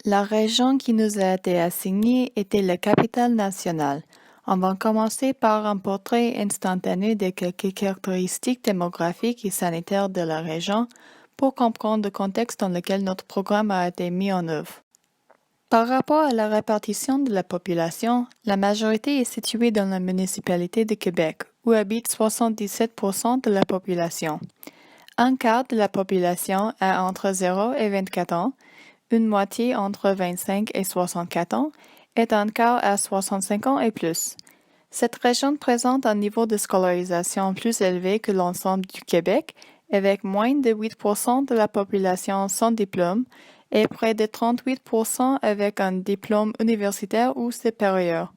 La région qui nous a été assignée était la capitale nationale. On va commencer par un portrait instantané de quelques caractéristiques démographiques et sanitaires de la région pour comprendre le contexte dans lequel notre programme a été mis en œuvre. Par rapport à la répartition de la population, la majorité est située dans la municipalité de Québec, où habitent 77% de la population. Un quart de la population a entre 0 et 24 ans, une moitié entre 25 et 64 ans et un quart à 65 ans et plus. Cette région présente un niveau de scolarisation plus élevé que l'ensemble du Québec, avec moins de 8% de la population sans diplôme et près de 38% avec un diplôme universitaire ou supérieur.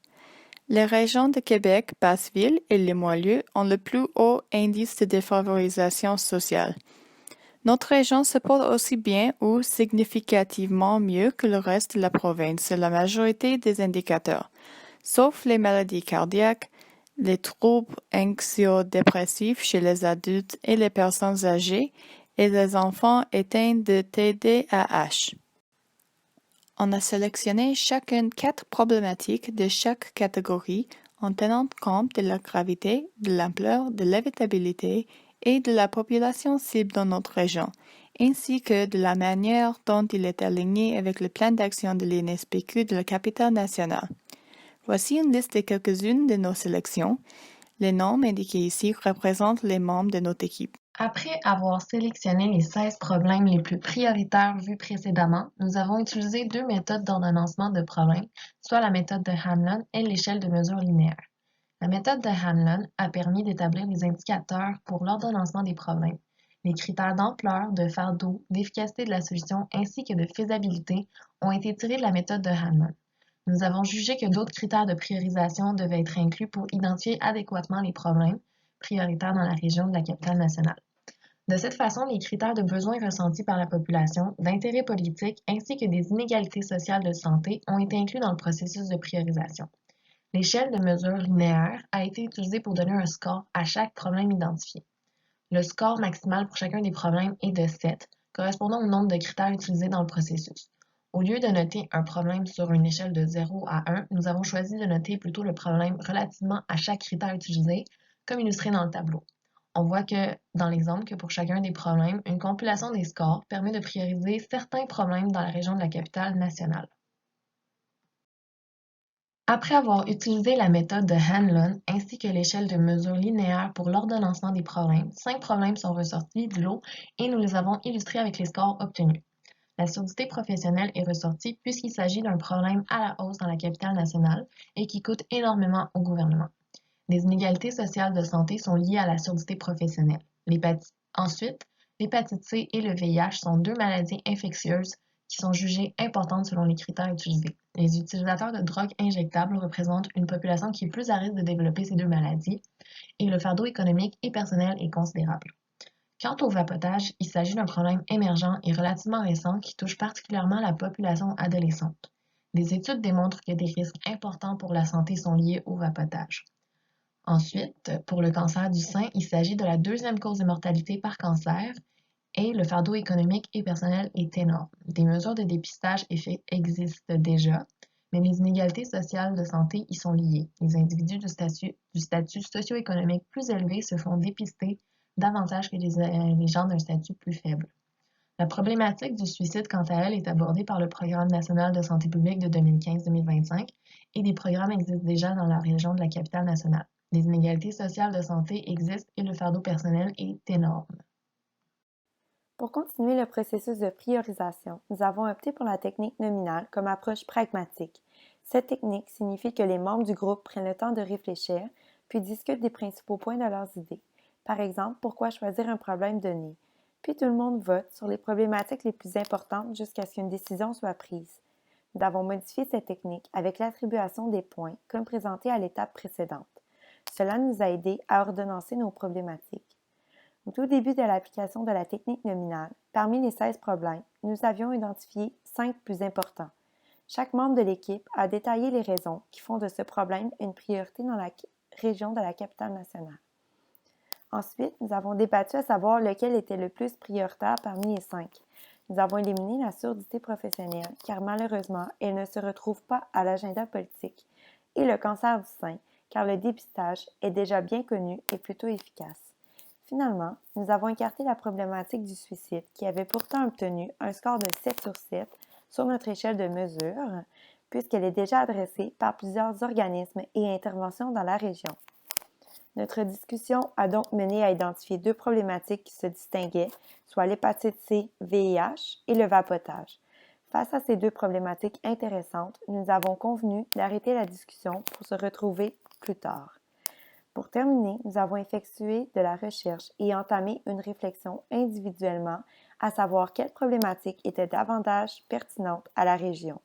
Les régions de Québec, Basse-Ville et Limoilou ont le plus haut indice de défavorisation sociale. Notre région se porte aussi bien ou significativement mieux que le reste de la province sur la majorité des indicateurs, sauf les maladies cardiaques, les troubles anxio-dépressifs chez les adultes et les personnes âgées et les enfants atteints de TDAH. On a sélectionné chacune 4 problématiques de chaque catégorie en tenant compte de la gravité, de l'ampleur, de l'évitabilité et de la population cible dans notre région, ainsi que de la manière dont il est aligné avec le plan d'action de l'INSPQ de la capitale nationale. Voici une liste de quelques-unes de nos sélections. Les noms indiqués ici représentent les membres de notre équipe. Après avoir sélectionné les 16 problèmes les plus prioritaires vus précédemment, nous avons utilisé deux méthodes d'ordonnancement de problèmes, soit la méthode de Hanlon et l'échelle de mesure linéaire. La méthode de Hanlon a permis d'établir les indicateurs pour l'ordonnancement des problèmes. Les critères d'ampleur, de fardeau, d'efficacité de la solution ainsi que de faisabilité ont été tirés de la méthode de Hanlon. Nous avons jugé que d'autres critères de priorisation devaient être inclus pour identifier adéquatement les problèmes prioritaires dans la région de la capitale nationale. De cette façon, les critères de besoins ressentis par la population, d'intérêt politique ainsi que des inégalités sociales de santé ont été inclus dans le processus de priorisation. L'échelle de mesure linéaire a été utilisée pour donner un score à chaque problème identifié. Le score maximal pour chacun des problèmes est de 7, correspondant au nombre de critères utilisés dans le processus. Au lieu de noter un problème sur une échelle de 0 à 1, nous avons choisi de noter plutôt le problème relativement à chaque critère utilisé, comme illustré dans le tableau. On voit que, dans l'exemple, que pour chacun des problèmes, une compilation des scores permet de prioriser certains problèmes dans la région de la capitale nationale. Après avoir utilisé la méthode de Hanlon ainsi que l'échelle de mesure linéaire pour l'ordonnancement des problèmes, 5 problèmes sont ressortis du lot et nous les avons illustrés avec les scores obtenus. La surdité professionnelle est ressortie puisqu'il s'agit d'un problème à la hausse dans la capitale nationale et qui coûte énormément au gouvernement. Les inégalités sociales de santé sont liées à la surdité professionnelle. Ensuite, l'hépatite C et le VIH sont deux maladies infectieuses qui sont jugées importantes selon les critères utilisés. Les utilisateurs de drogues injectables représentent une population qui est plus à risque de développer ces deux maladies et le fardeau économique et personnel est considérable. Quant au vapotage, il s'agit d'un problème émergent et relativement récent qui touche particulièrement la population adolescente. Les études démontrent que des risques importants pour la santé sont liés au vapotage. Ensuite, pour le cancer du sein, il s'agit de la deuxième cause de mortalité par cancer et le fardeau économique et personnel est énorme. Des mesures de dépistage existent déjà, mais les inégalités sociales de santé y sont liées. Les individus du statut socio-économique plus élevé se font dépister davantage que les gens d'un statut plus faible. La problématique du suicide, quant à elle, est abordée par le Programme national de santé publique de 2015-2025 et des programmes existent déjà dans la région de la capitale nationale. Les inégalités sociales de santé existent et le fardeau personnel est énorme. Pour continuer le processus de priorisation, nous avons opté pour la technique nominale comme approche pragmatique. Cette technique signifie que les membres du groupe prennent le temps de réfléchir, puis discutent des principaux points de leurs idées. Par exemple, pourquoi choisir un problème donné? Puis tout le monde vote sur les problématiques les plus importantes jusqu'à ce qu'une décision soit prise. Nous avons modifié cette technique avec l'attribution des points comme présenté à l'étape précédente. Cela nous a aidés à ordonnancer nos problématiques. Au tout début de l'application de la technique nominale, parmi les 16 problèmes, nous avions identifié 5 plus importants. Chaque membre de l'équipe a détaillé les raisons qui font de ce problème une priorité dans la région de la capitale nationale. Ensuite, nous avons débattu à savoir lequel était le plus prioritaire parmi les 5. nous avons éliminé la surdité professionnelle car malheureusement, elle ne se retrouve pas à l'agenda politique, et le cancer du sein car le dépistage est déjà bien connu et plutôt efficace. Finalement, nous avons écarté la problématique du suicide qui avait pourtant obtenu un score de 7 sur 7 sur notre échelle de mesure, puisqu'elle est déjà adressée par plusieurs organismes et interventions dans la région. Notre discussion a donc mené à identifier deux problématiques qui se distinguaient, soit l'hépatite C, VIH et le vapotage. Face à ces deux problématiques intéressantes, nous avons convenu d'arrêter la discussion pour se retrouver plus tard. Pour terminer, nous avons effectué de la recherche et entamé une réflexion individuellement à savoir quelles problématiques étaient davantage pertinentes à la région.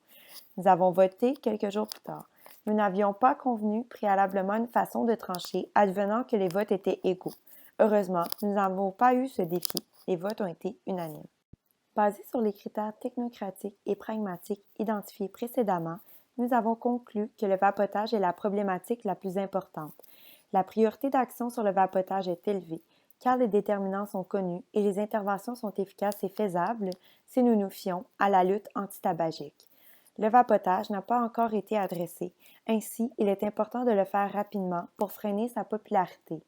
Nous avons voté quelques jours plus tard. Nous n'avions pas convenu préalablement une façon de trancher, advenant que les votes étaient égaux. Heureusement, nous n'avons pas eu ce défi. Les votes ont été unanimes. Basés sur les critères technocratiques et pragmatiques identifiés précédemment, nous avons conclu que le vapotage est la problématique la plus importante. La priorité d'action sur le vapotage est élevée, car les déterminants sont connus et les interventions sont efficaces et faisables si nous nous fions à la lutte antitabagique. Le vapotage n'a pas encore été adressé, ainsi il est important de le faire rapidement pour freiner sa popularité.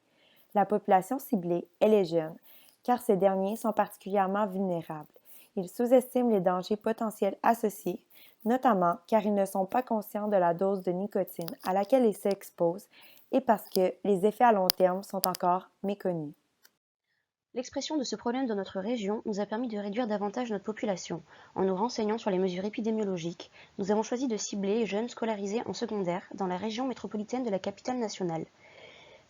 La population ciblée est les jeunes, car ces derniers sont particulièrement vulnérables. Ils sous-estiment les dangers potentiels associés, notamment car ils ne sont pas conscients de la dose de nicotine à laquelle ils s'exposent et parce que les effets à long terme sont encore méconnus. L'expression de ce problème dans notre région nous a permis de réduire davantage notre population. En nous renseignant sur les mesures épidémiologiques, nous avons choisi de cibler les jeunes scolarisés en secondaire dans la région métropolitaine de la capitale nationale.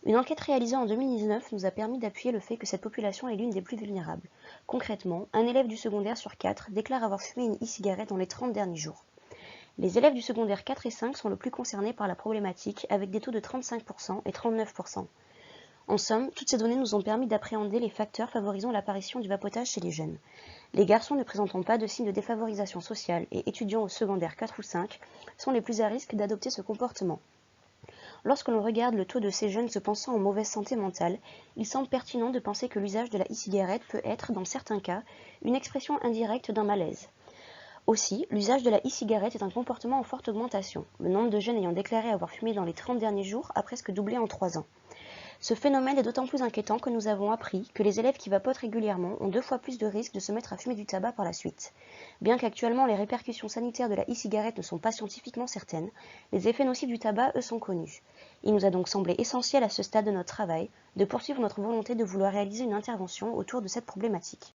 Une enquête réalisée en 2019 nous a permis d'appuyer le fait que cette population est l'une des plus vulnérables. Concrètement, un élève du secondaire sur 4 déclare avoir fumé une e-cigarette dans les 30 derniers jours. Les élèves du secondaire 4 et 5 sont le plus concernés par la problématique, avec des taux de 35% et 39%. En somme, toutes ces données nous ont permis d'appréhender les facteurs favorisant l'apparition du vapotage chez les jeunes. Les garçons ne présentant pas de signes de défavorisation sociale et étudiants au secondaire 4 ou 5 sont les plus à risque d'adopter ce comportement. Lorsque l'on regarde le taux de ces jeunes se pensant en mauvaise santé mentale, il semble pertinent de penser que l'usage de la e-cigarette peut être, dans certains cas, une expression indirecte d'un malaise. Aussi, l'usage de la e-cigarette est un comportement en forte augmentation. Le nombre de jeunes ayant déclaré avoir fumé dans les 30 derniers jours a presque doublé en 3 ans. Ce phénomène est d'autant plus inquiétant que nous avons appris que les élèves qui vapotent régulièrement ont 2 fois plus de risques de se mettre à fumer du tabac par la suite. Bien qu'actuellement les répercussions sanitaires de la e-cigarette ne sont pas scientifiquement certaines, les effets nocifs du tabac, eux, sont connus. Il nous a donc semblé essentiel à ce stade de notre travail de poursuivre notre volonté de vouloir réaliser une intervention autour de cette problématique.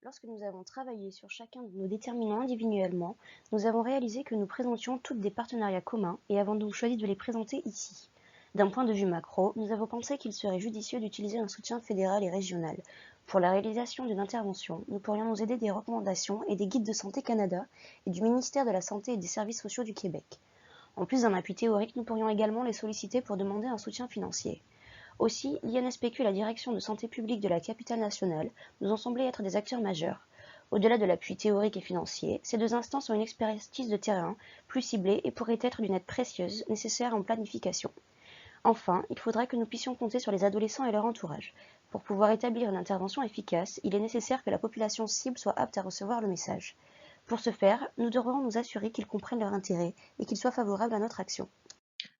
Lorsque nous avons travaillé sur chacun de nos déterminants individuellement, nous avons réalisé que nous présentions toutes des partenariats communs et avons donc choisi de les présenter ici. D'un point de vue macro, nous avons pensé qu'il serait judicieux d'utiliser un soutien fédéral et régional. Pour la réalisation d'une intervention, nous pourrions nous aider des recommandations et des guides de Santé Canada et du ministère de la Santé et des Services sociaux du Québec. En plus d'un appui théorique, nous pourrions également les solliciter pour demander un soutien financier. Aussi, l'INSPQ et la Direction de santé publique de la capitale nationale nous ont semblé être des acteurs majeurs. Au-delà de l'appui théorique et financier, ces deux instances ont une expertise de terrain plus ciblée et pourraient être d'une aide précieuse nécessaire en planification. Enfin, il faudrait que nous puissions compter sur les adolescents et leur entourage. Pour pouvoir établir une intervention efficace, il est nécessaire que la population cible soit apte à recevoir le message. Pour ce faire, nous devrons nous assurer qu'ils comprennent leur intérêt et qu'ils soient favorables à notre action.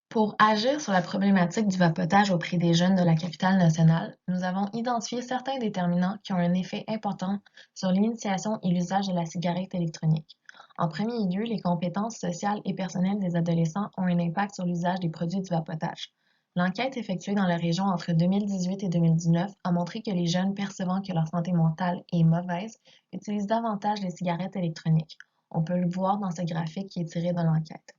Pour agir sur la problématique du vapotage auprès des jeunes de la capitale nationale, nous avons identifié certains déterminants qui ont un effet important sur l'initiation et l'usage de la cigarette électronique. En premier lieu, les compétences sociales et personnelles des adolescents ont un impact sur l'usage des produits du vapotage. L'enquête effectuée dans la région entre 2018 et 2019 a montré que les jeunes percevant que leur santé mentale est mauvaise utilisent davantage les cigarettes électroniques. On peut le voir dans ce graphique qui est tiré de l'enquête.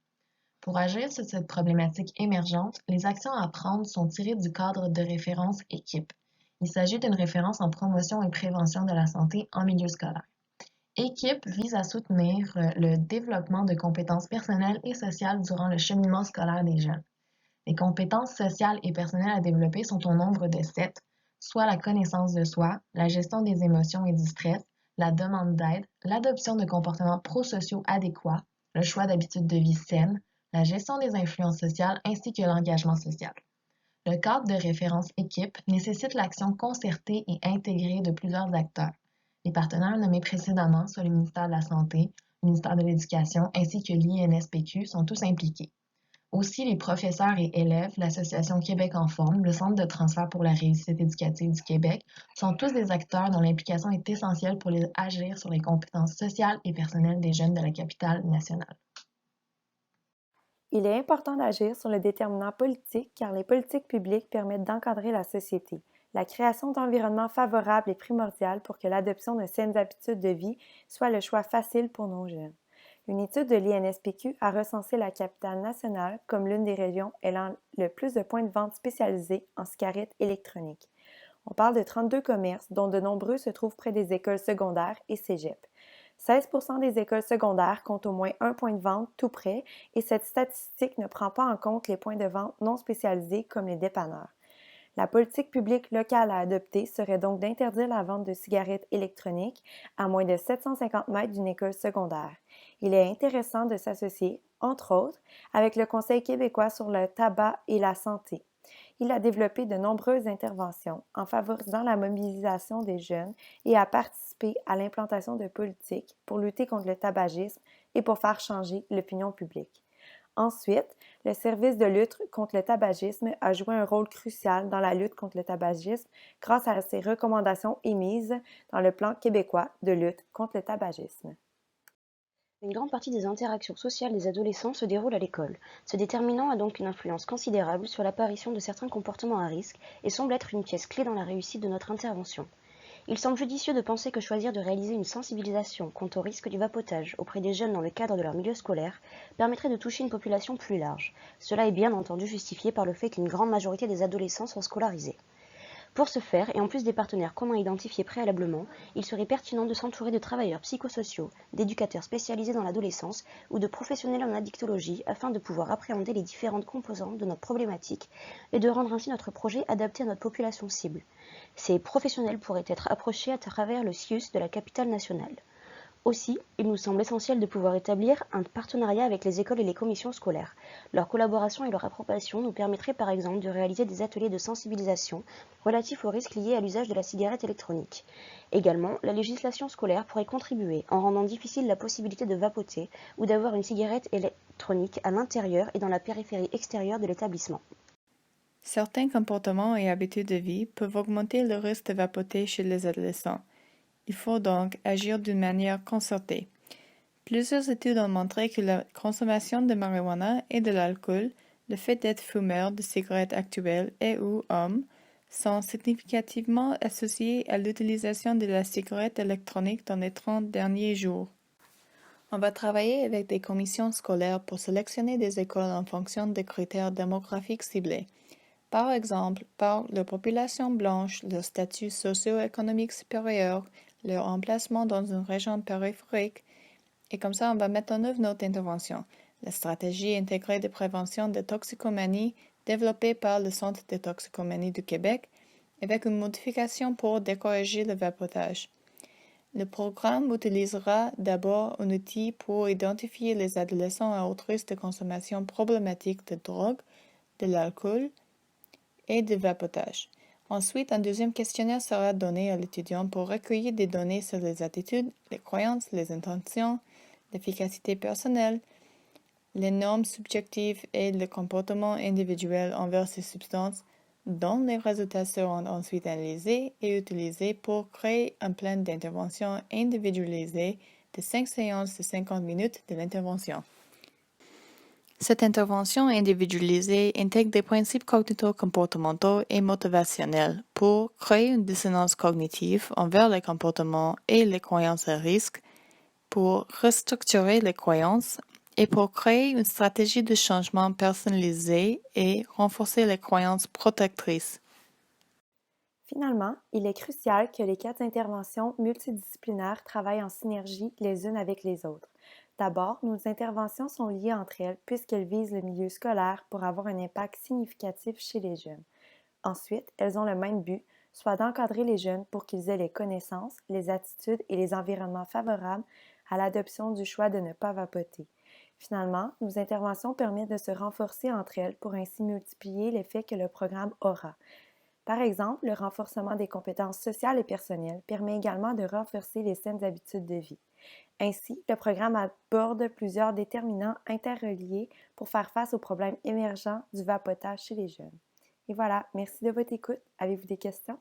Pour agir sur cette problématique émergente, les actions à prendre sont tirées du cadre de référence équipe. Il s'agit d'une référence en promotion et prévention de la santé en milieu scolaire. Équipe vise à soutenir le développement de compétences personnelles et sociales durant le cheminement scolaire des jeunes. Les compétences sociales et personnelles à développer sont au nombre de 7, soit la connaissance de soi, la gestion des émotions et du stress, la demande d'aide, l'adoption de comportements prosociaux adéquats, le choix d'habitudes de vie saines, la gestion des influences sociales ainsi que l'engagement social. Le cadre de référence équipe nécessite l'action concertée et intégrée de plusieurs acteurs. Les partenaires nommés précédemment, soit le ministère de la Santé, le ministère de l'Éducation ainsi que l'INSPQ, sont tous impliqués. Aussi, les professeurs et élèves, l'Association Québec en forme, le Centre de transfert pour la réussite éducative du Québec sont tous des acteurs dont l'implication est essentielle pour agir sur les compétences sociales et personnelles des jeunes de la capitale nationale. Il est important d'agir sur le déterminant politique car les politiques publiques permettent d'encadrer la société. La création d'environnements favorables est primordiale pour que l'adoption de saines habitudes de vie soit le choix facile pour nos jeunes. Une étude de l'INSPQ a recensé la capitale nationale comme l'une des régions ayant le plus de points de vente spécialisés en cigarettes électroniques. On parle de 32 commerces, dont de nombreux se trouvent près des écoles secondaires et cégep. 16% des écoles secondaires comptent au moins un point de vente tout près et cette statistique ne prend pas en compte les points de vente non spécialisés comme les dépanneurs. La politique publique locale à adopter serait donc d'interdire la vente de cigarettes électroniques à moins de 750 mètres d'une école secondaire. Il est intéressant de s'associer, entre autres, avec le Conseil québécois sur le tabac et la santé. Il a développé de nombreuses interventions en favorisant la mobilisation des jeunes et a participé à l'implantation de politiques pour lutter contre le tabagisme et pour faire changer l'opinion publique. Ensuite, le service de lutte contre le tabagisme a joué un rôle crucial dans la lutte contre le tabagisme grâce à ses recommandations émises dans le plan québécois de lutte contre le tabagisme. Une grande partie des interactions sociales des adolescents se déroule à l'école. Ce déterminant a donc une influence considérable sur l'apparition de certains comportements à risque et semble être une pièce clé dans la réussite de notre intervention. Il semble judicieux de penser que choisir de réaliser une sensibilisation quant au risque du vapotage auprès des jeunes dans le cadre de leur milieu scolaire permettrait de toucher une population plus large. Cela est bien entendu justifié par le fait qu'une grande majorité des adolescents sont scolarisés. Pour ce faire, et en plus des partenaires communs identifiés préalablement, il serait pertinent de s'entourer de travailleurs psychosociaux, d'éducateurs spécialisés dans l'adolescence ou de professionnels en addictologie afin de pouvoir appréhender les différentes composantes de notre problématique et de rendre ainsi notre projet adapté à notre population cible. Ces professionnels pourraient être approchés à travers le CIUS de la capitale nationale. Aussi, il nous semble essentiel de pouvoir établir un partenariat avec les écoles et les commissions scolaires. Leur collaboration et leur approbation nous permettraient par exemple de réaliser des ateliers de sensibilisation relatifs aux risques liés à l'usage de la cigarette électronique. Également, la législation scolaire pourrait contribuer en rendant difficile la possibilité de vapoter ou d'avoir une cigarette électronique à l'intérieur et dans la périphérie extérieure de l'établissement. Certains comportements et habitudes de vie peuvent augmenter le risque de vapoter chez les adolescents. Il faut donc agir d'une manière concertée. Plusieurs études ont montré que la consommation de marijuana et de l'alcool, le fait d'être fumeur de cigarettes actuelles et ou hommes, sont significativement associés à l'utilisation de la cigarette électronique dans les 30 derniers jours. On va travailler avec des commissions scolaires pour sélectionner des écoles en fonction des critères démographiques ciblés. Par exemple, par leur population blanche, leur statut socio-économique supérieur, leur emplacement dans une région périphérique, et comme ça, on va mettre en œuvre notre intervention. La stratégie intégrée de prévention de toxicomanie développée par le Centre de toxicomanie du Québec, avec une modification pour décourager le vapotage. Le programme utilisera d'abord un outil pour identifier les adolescents à haut risque de consommation problématique de drogue, de l'alcool et de vapotage. Ensuite, un deuxième questionnaire sera donné à l'étudiant pour recueillir des données sur les attitudes, les croyances, les intentions, l'efficacité personnelle, les normes subjectives et le comportement individuel envers ces substances, dont les résultats seront ensuite analysés et utilisés pour créer un plan d'intervention individualisé de 5 séances de 50 minutes de l'intervention. Cette intervention individualisée intègre des principes cognito-comportementaux et motivationnels pour créer une dissonance cognitive envers les comportements et les croyances à risque, pour restructurer les croyances et pour créer une stratégie de changement personnalisée et renforcer les croyances protectrices. Finalement, il est crucial que les 4 interventions multidisciplinaires travaillent en synergie les unes avec les autres. D'abord, nos interventions sont liées entre elles puisqu'elles visent le milieu scolaire pour avoir un impact significatif chez les jeunes. Ensuite, elles ont le même but, soit d'encadrer les jeunes pour qu'ils aient les connaissances, les attitudes et les environnements favorables à l'adoption du choix de ne pas vapoter. Finalement, nos interventions permettent de se renforcer entre elles pour ainsi multiplier l'effet que le programme aura. Par exemple, le renforcement des compétences sociales et personnelles permet également de renforcer les saines habitudes de vie. Ainsi, le programme aborde plusieurs déterminants interreliés pour faire face aux problèmes émergents du vapotage chez les jeunes. Et voilà, merci de votre écoute. Avez-vous des questions?